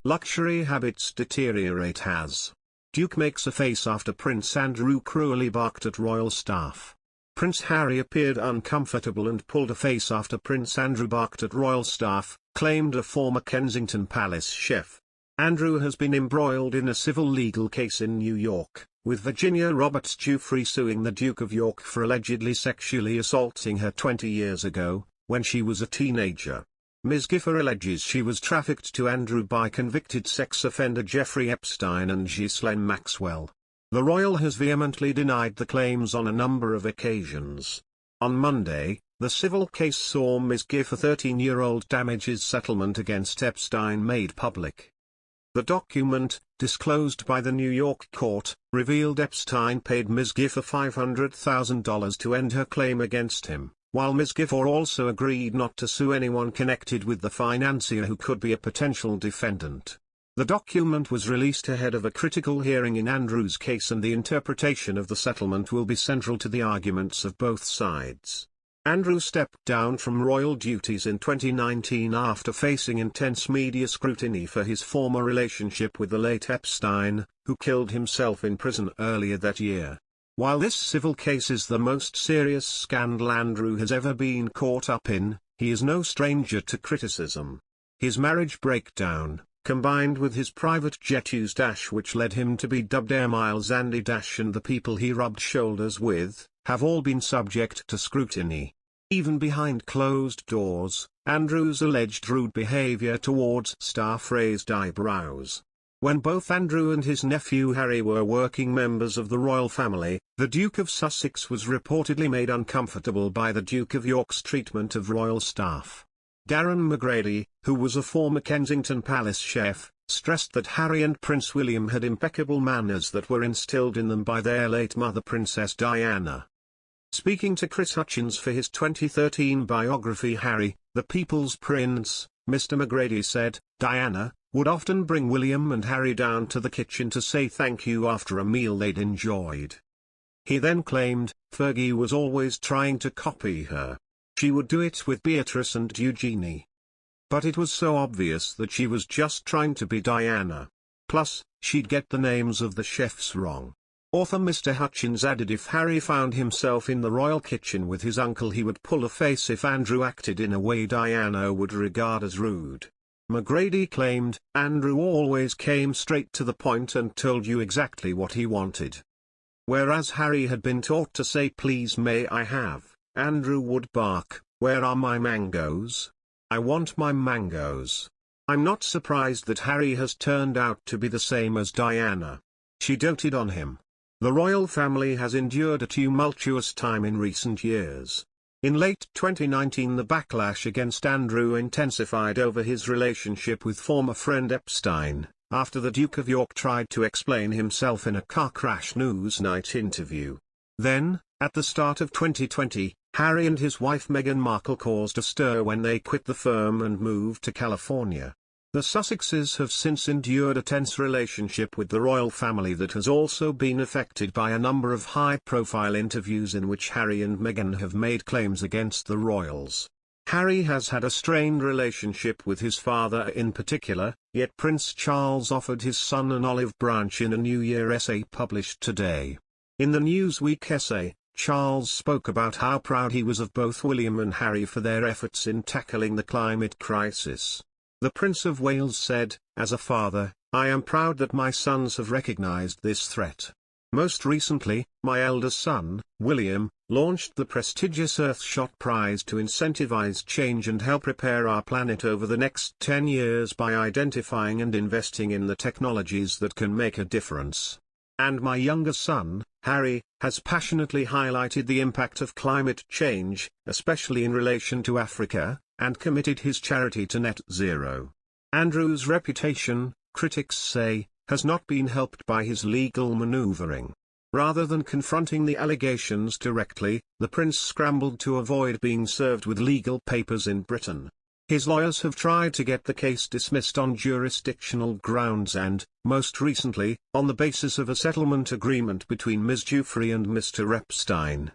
Luxury habits deteriorate has. Duke makes a face after Prince Andrew cruelly barked at royal staff. Prince Harry appeared uncomfortable and pulled a face after Prince Andrew barked at royal staff, claimed a former Kensington Palace chef. Andrew has been embroiled in a civil legal case in New York, with Virginia Roberts Giuffre suing the Duke of York for allegedly sexually assaulting her 20 years ago, when she was a teenager. Ms. Guiffre alleges she was trafficked to Andrew by convicted sex offender Jeffrey Epstein and Ghislaine Maxwell. The royal has vehemently denied the claims on a number of occasions. On Monday, the civil case saw Ms. Guiffre's 13-year-old damages settlement against Epstein made public. The document, disclosed by the New York court, revealed Epstein paid Ms. Guiffre $500,000 to end her claim against him, while Ms. Guiffre also agreed not to sue anyone connected with the financier who could be a potential defendant. The document was released ahead of a critical hearing in Andrew's case, and the interpretation of the settlement will be central to the arguments of both sides. Andrew stepped down from royal duties in 2019 after facing intense media scrutiny for his former relationship with the late Epstein, who killed himself in prison earlier that year. While this civil case is the most serious scandal Andrew has ever been caught up in, he is no stranger to criticism. His marriage breakdown, combined with his private jet use dash which led him to be dubbed Air Miles Andy Dash, and the people he rubbed shoulders with, have all been subject to scrutiny. Even behind closed doors, Andrew's alleged rude behavior towards staff raised eyebrows. When both Andrew and his nephew Harry were working members of the royal family, the Duke of Sussex was reportedly made uncomfortable by the Duke of York's treatment of royal staff. Darren McGrady, who was a former Kensington Palace chef, stressed that Harry and Prince William had impeccable manners that were instilled in them by their late mother Princess Diana. Speaking to Chris Hutchins for his 2013 biography Harry, the People's Prince, Mr. McGrady said, "Diana would often bring William and Harry down to the kitchen to say thank you after a meal they'd enjoyed." He then claimed, Fergie was always trying to copy her. She would do it with Beatrice and Eugenie. But it was so obvious that she was just trying to be Diana. Plus, she'd get the names of the chefs wrong. Author Mr. Hutchins added if Harry found himself in the royal kitchen with his uncle, he would pull a face if Andrew acted in a way Diana would regard as rude. McGrady claimed, Andrew always came straight to the point and told you exactly what he wanted. Whereas Harry had been taught to say please may I have, Andrew would bark, where are my mangoes? I want my mangoes. I'm not surprised that Harry has turned out to be the same as Diana. She doted on him. The royal family has endured a tumultuous time in recent years. In late 2019 the backlash against Andrew intensified over his relationship with former friend Epstein, after the Duke of York tried to explain himself in a car crash Newsnight interview. Then, at the start of 2020, Harry and his wife Meghan Markle caused a stir when they quit the firm and moved to California. The Sussexes have since endured a tense relationship with the royal family that has also been affected by a number of high-profile interviews in which Harry and Meghan have made claims against the royals. Harry has had a strained relationship with his father in particular, yet Prince Charles offered his son an olive branch in a New Year essay published today. In the Newsweek essay, Charles spoke about how proud he was of both William and Harry for their efforts in tackling the climate crisis. The Prince of Wales said, "As a father, I am proud that my sons have recognized this threat. Most recently, my elder son, William, launched the prestigious Earthshot Prize to incentivize change and help repair our planet over the next 10 years by identifying and investing in the technologies that can make a difference. And my younger son, Harry, has passionately highlighted the impact of climate change, especially in relation to Africa, and committed his charity to net zero." Andrew's reputation, critics say, has not been helped by his legal maneuvering. Rather than confronting the allegations directly, the prince scrambled to avoid being served with legal papers in Britain. His lawyers have tried to get the case dismissed on jurisdictional grounds and, most recently, on the basis of a settlement agreement between Ms. Giuffre and Mr. Epstein.